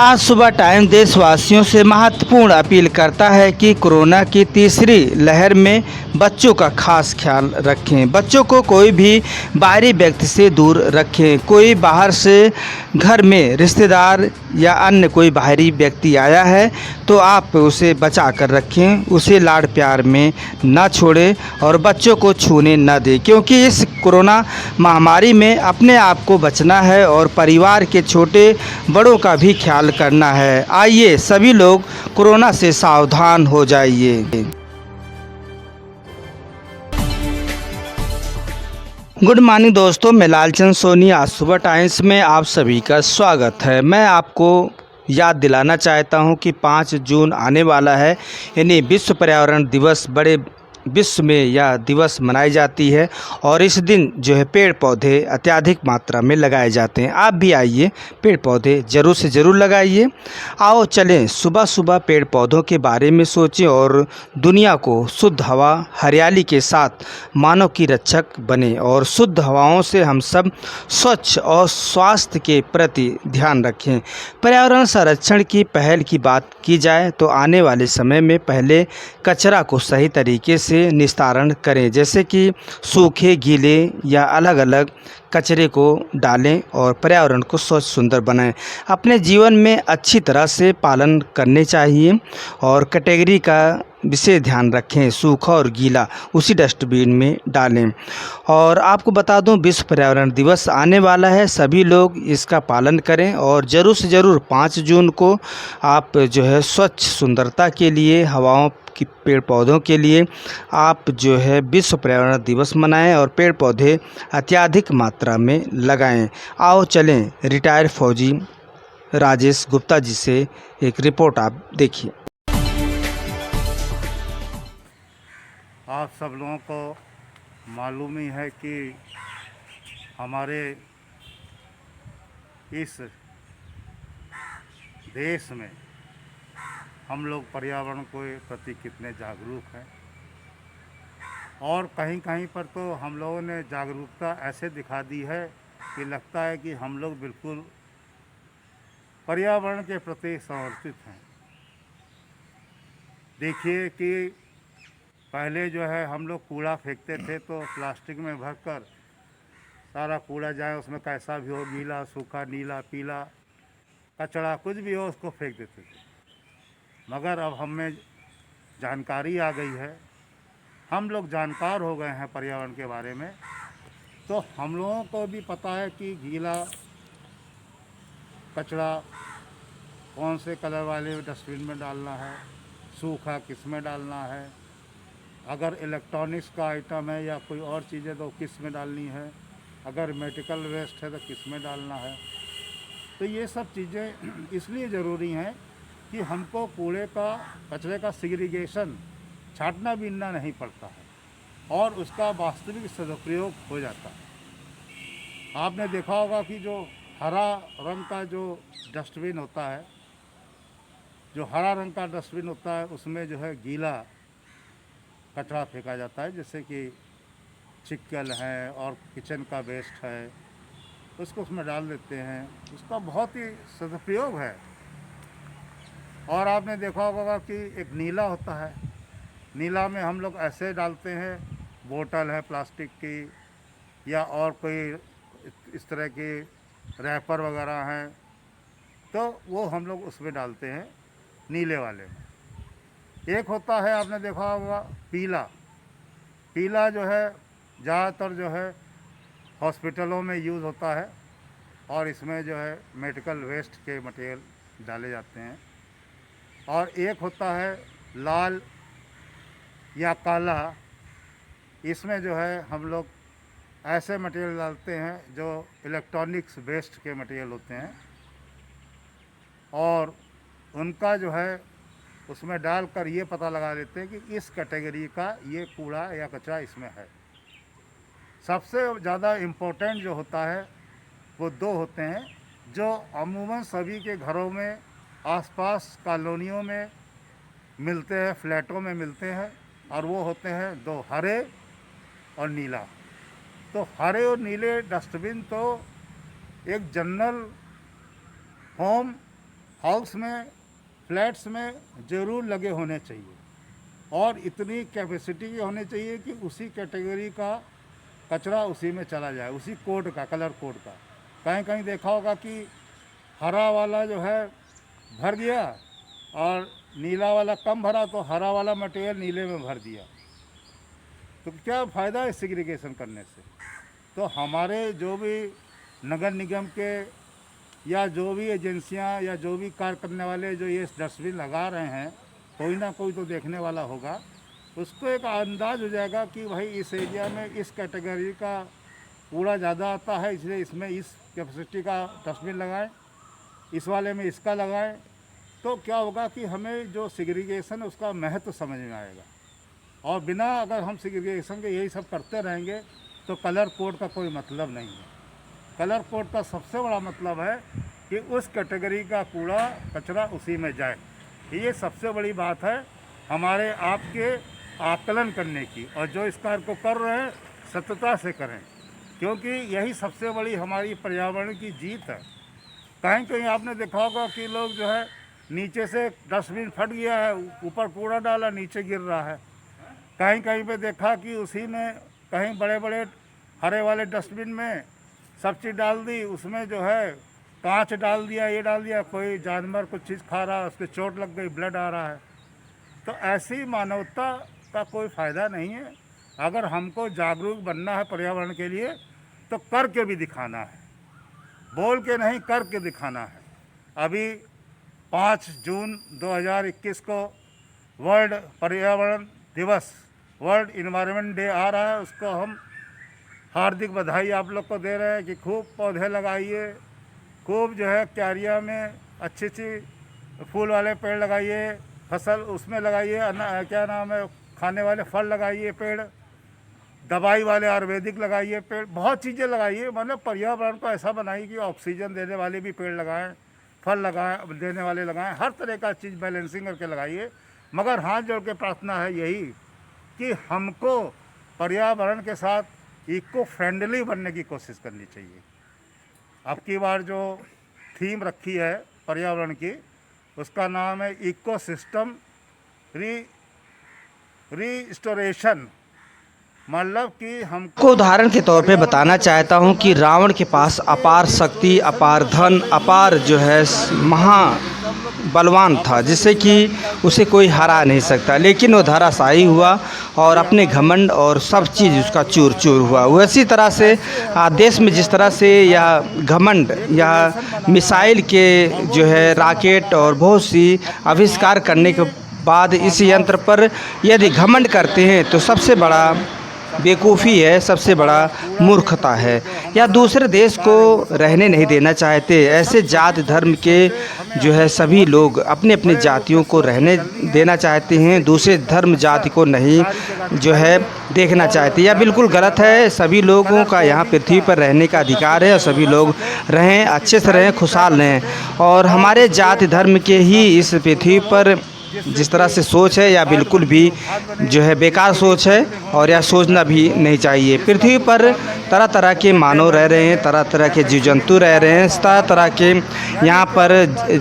आज सुबह टाइम देशवासियों से महत्वपूर्ण अपील करता है कि कोरोना की तीसरी लहर में बच्चों का खास ख्याल रखें। बच्चों को कोई भी बाहरी व्यक्ति से दूर रखें। कोई बाहर से घर में रिश्तेदार या अन्य कोई बाहरी व्यक्ति आया है तो आप उसे बचा कर रखें, उसे लाड़ प्यार में ना छोड़ें और बच्चों को छूने न दें, क्योंकि इस कोरोना महामारी में अपने आप को बचना है और परिवार के छोटे बड़ों का भी ख्याल करना है। आइए सभी लोग कोरोना से सावधान हो जाइए। गुड मॉर्निंग दोस्तों, मैं लालचंद सोनी। आज सुबह टाइम्स में आप सभी का स्वागत है। मैं आपको याद दिलाना चाहता हूं कि 5 जून आने वाला है, यानी विश्व पर्यावरण दिवस बड़े विश्व में यह दिवस मनाई जाती है और इस दिन जो है पेड़ पौधे अत्यधिक मात्रा में लगाए जाते हैं। आप भी आइए, पेड़ पौधे ज़रूर से ज़रूर लगाइए। आओ चलें, सुबह सुबह पेड़ पौधों के बारे में सोचें और दुनिया को शुद्ध हवा हरियाली के साथ मानव की रक्षक बने और शुद्ध हवाओं से हम सब स्वच्छ और स्वास्थ्य के प्रति ध्यान रखें। पर्यावरण संरक्षण की पहल की बात की जाए तो आने वाले समय में पहले कचरा को सही तरीके से निस्तारण करें, जैसे कि सूखे, गीले या अलग अलग कचरे को डालें और पर्यावरण को स्वच्छ सुंदर बनाएं। अपने जीवन में अच्छी तरह से पालन करने चाहिए और कैटेगरी का विशेष ध्यान रखें। सूखा और गीला उसी डस्टबिन में डालें। और आपको बता दूं, विश्व पर्यावरण दिवस आने वाला है, सभी लोग इसका पालन करें और ज़रूर से ज़रूर 5 जून को आप जो है स्वच्छ सुंदरता के लिए, हवाओं की, पेड़ पौधों के लिए आप जो है विश्व पर्यावरण दिवस मनाएं और पेड़ पौधे अत्यधिक मात्रा में लगाएं। आओ चलें, रिटायर्ड फौजी राजेश गुप्ता जी से एक रिपोर्ट आप देखिए। आप सब लोगों को मालूम ही है कि हमारे इस देश में हम लोग पर्यावरण के प्रति कितने जागरूक हैं और कहीं कहीं पर तो हम लोगों ने जागरूकता ऐसे दिखा दी है कि लगता है कि हम लोग बिल्कुल पर्यावरण के प्रति समर्पित हैं। देखिए कि पहले जो है हम लोग कूड़ा फेंकते थे तो प्लास्टिक में भरकर सारा कूड़ा जाए, उसमें कैसा भी हो, गीला, सूखा, नीला, पीला, कचरा कुछ भी हो, उसको फेंक देते थे। मगर अब हमें जानकारी आ गई है, हम लोग जानकार हो गए हैं पर्यावरण के बारे में, तो हम लोगों को भी पता है कि गीला कचरा कौन से कलर वाले डस्टबिन में डालना है, सूखा किस में डालना है, अगर इलेक्ट्रॉनिक्स का आइटम है या कोई और चीज़ें तो किस में डालनी है, अगर मेडिकल वेस्ट है तो किस में डालना है। तो ये सब चीज़ें इसलिए ज़रूरी हैं कि हमको कूड़े का, कचरे का सेग्रीगेशन छांटना बीनना नहीं पड़ता है और उसका वास्तविक सदुपयोग हो जाता है। आपने देखा होगा कि जो हरा रंग का जो डस्टबिन होता है, जो हरा रंग का डस्टबिन होता है, उसमें जो है गीला कचरा फेंका जाता है, जैसे कि चिक्कल है और किचन का वेस्ट है, उसको उसमें डाल देते हैं। उसका बहुत ही सदुपयोग है। और आपने देखा होगा कि एक नीला होता है, नीला में हम लोग ऐसे डालते हैं, बोतल है प्लास्टिक की या और कोई इस तरह की रैपर वगैरह हैं, तो वो हम लोग उसमें डालते हैं, नीले वाले में। एक होता है, आपने देखा होगा पीला, पीला जो है ज़्यादातर जो है हॉस्पिटलों में यूज़ होता है और इसमें जो है मेडिकल वेस्ट के मटेरियल डाले जाते हैं। और एक होता है लाल या काला, इसमें जो है हम लोग ऐसे मटेरियल डालते हैं जो इलेक्ट्रॉनिक्स वेस्ट के मटेरियल होते हैं और उनका जो है उसमें डालकर ये पता लगा लेते हैं कि इस कैटेगरी का ये कूड़ा या कचरा इसमें है। सबसे ज़्यादा इम्पोर्टेंट जो होता है वो दो होते हैं, जो अमूमन सभी के घरों में, आसपास कॉलोनियों में मिलते हैं, फ्लैटों में मिलते हैं, और वो होते हैं दो, हरे और नीला। तो हरे और नीले डस्टबिन तो एक जनरल होम हाउस में, फ्लैट्स में ज़रूर लगे होने चाहिए और इतनी कैपेसिटी के होने चाहिए कि उसी कैटेगरी का कचरा उसी में चला जाए, उसी कोड का, कलर कोड का। कहीं कहीं देखा होगा कि हरा वाला जो है भर गया और नीला वाला कम भरा, तो हरा वाला मटेरियल नीले में भर दिया। तो क्या फ़ायदा है सेग्रीगेशन करने से? तो हमारे जो भी नगर निगम के या जो भी एजेंसियां या जो भी कार्य करने वाले जो ये डस्टबिन लगा रहे हैं, कोई ना कोई तो देखने वाला होगा, उसको एक अंदाज़ हो जाएगा कि भाई इस एरिया में इस कैटेगरी का कूड़ा ज़्यादा आता है, इसलिए इसमें इस कैपेसिटी का डस्टबिन लगाएं, इस वाले में इसका लगाएं। तो क्या होगा कि हमें जो सेग्रीगेशन है उसका महत्व समझ में आएगा। और बिना अगर हम सेग्रीगेशन के यही सब करते रहेंगे तो कलर कोड का कोई मतलब नहीं है। कलर कोड का सबसे बड़ा मतलब है कि उस कैटेगरी का कूड़ा कचरा उसी में जाए। ये सबसे बड़ी बात है हमारे आपके आकलन करने की, और जो इस कार्य को कर रहे हैं सत्यता से करें, क्योंकि यही सबसे बड़ी हमारी पर्यावरण की जीत है। कहीं कहीं आपने देखा होगा कि लोग जो है नीचे से डस्टबिन फट गया है, ऊपर कूड़ा डाला, नीचे गिर रहा है। कहीं कहीं पे देखा कि उसी में कहीं बड़े बड़े हरे वाले डस्टबिन में सब चीज़ डाल दी, उसमें जो है कांच डाल दिया, ये डाल दिया, कोई जानवर कुछ चीज़ खा रहा है, उसके चोट लग गई, ब्लड आ रहा है। तो ऐसी मानवता का कोई फ़ायदा नहीं है। अगर हमको जागरूक बनना है पर्यावरण के लिए तो करके भी दिखाना है, बोल के नहीं, करके दिखाना है। अभी 5 जून 2021 को वर्ल्ड पर्यावरण दिवस, वर्ल्ड इन्वायरमेंट डे आ रहा है, उसको हम हार्दिक बधाई आप लोग को दे रहे हैं कि खूब पौधे लगाइए, खूब जो है क्यारिया में अच्छी अच्छी फूल वाले पेड़ लगाइए, फसल उसमें लगाइए, क्या नाम है, खाने वाले फल लगाइए पेड़, दवाई वाले आयुर्वेदिक लगाइए पेड़, बहुत चीज़ें लगाइए। मतलब पर्यावरण को ऐसा बनाइए कि ऑक्सीजन देने वाले भी पेड़ लगाएं, फल लगाएं, देने वाले लगाएं, हर तरह का चीज़ बैलेंसिंग करके लगाइए। मगर हाथ जोड़ के प्रार्थना है यही कि हमको पर्यावरण के साथ इको फ्रेंडली बनने की कोशिश करनी चाहिए। अब की बार जो थीम रखी है पर्यावरण की, उसका नाम है इको सिस्टम रिस्टोरेशन। मतलब कि हम को उदाहरण के तौर पे बताना चाहता हूँ कि रावण के पास अपार शक्ति, अपार धन, अपार जो है बलवान था, जिससे कि उसे कोई हरा नहीं सकता, लेकिन वो धराशायी हुआ और अपने घमंड और सब चीज़ उसका चूर चूर हुआ। वैसी तरह से देश में जिस तरह से यह घमंड या मिसाइल के जो है रॉकेट और बहुत सी आविष्कार करने के बाद इस यंत्र पर यदि घमंड करते हैं तो सबसे बड़ा बेवकूफ़ी है, सबसे बड़ा मूर्खता है। या दूसरे देश को रहने नहीं देना चाहते। ऐसे जात धर्म के जो है सभी लोग अपने अपने जातियों को रहने देना चाहते हैं, दूसरे धर्म जाति को नहीं जो है देखना चाहते। यह बिल्कुल गलत है। सभी लोगों का यहाँ पृथ्वी पर रहने का अधिकार है और सभी लोग रहें, अच्छे से रहें, खुशहाल रहें। और हमारे जाति धर्म के ही इस पृथ्वी पर जिस तरह से सोच है या बिल्कुल भी जो है बेकार सोच है, और यह सोचना भी नहीं चाहिए। पृथ्वी पर तरह तरह के मानव रह रहे हैं, तरह तरह के जीव जंतु रह रहे हैं, तरह तरह के यहाँ पर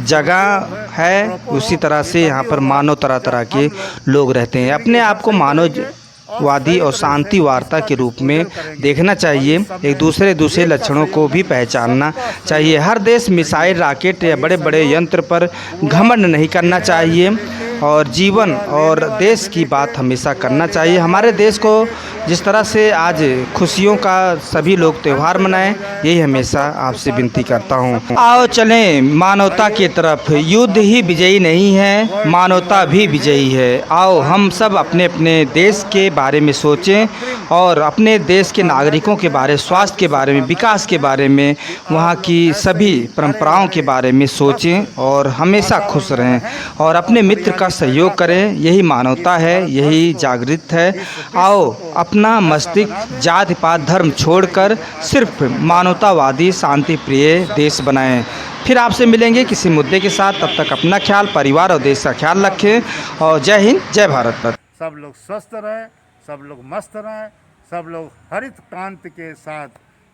जगह है, उसी तरह से यहाँ पर मानव तरह तरह के लोग रहते हैं। अपने आप को मानववादी और शांति वार्ता के रूप में देखना चाहिए। एक दूसरे लक्षणों को भी पहचानना चाहिए। हर देश मिसाइल, रॉकेट या बड़े बड़े यंत्र पर घमंड नहीं करना चाहिए और जीवन और देश की बात हमेशा करना चाहिए। हमारे देश को जिस तरह से आज खुशियों का सभी लोग त्यौहार मनाएं, यही हमेशा आपसे विनती करता हूं। आओ चलें मानवता की तरफ। युद्ध ही विजयी नहीं है, मानवता भी विजयी है। आओ हम सब अपने अपने देश के बारे में सोचें और अपने देश के नागरिकों के बारे, स्वास्थ्य के बारे में, विकास के बारे में, वहाँ की सभी परंपराओं के बारे में सोचें और हमेशा खुश रहें और अपने मित्र का सहयोग करें। यही मानवता है, यही जागृत है। आओ अपना मस्तिष्क जाति पात धर्म छोड़कर सिर्फ मानवतावादी शांति प्रिय देश बनाएं। फिर आपसे मिलेंगे किसी मुद्दे के साथ। तब तक अपना ख्याल, परिवार और देश का ख्याल रखें और जय हिंद, जय भारत। सब लोग स्वस्थ रहें, सब लोग मस्त रहें, सब लोग हरित क्रांति के साथ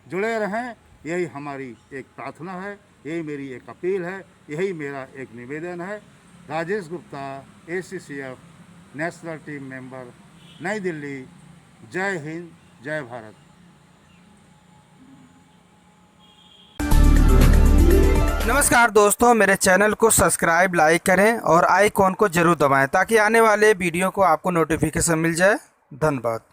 जुड़े रहें, यही हमारी एक प्रार्थना है, यही मेरी एक अपील है, यही मेरा एक निवेदन है। Rajesh Gupta, ACCF national team member, नई दिल्ली। जय हिंद, जय भारत। नमस्कार दोस्तों, मेरे चैनल को सब्सक्राइब, लाइक करें और आइकॉन को जरूर दबाएं ताकि आने वाले वीडियो को आपको नोटिफिकेशन मिल जाए। धन्यवाद।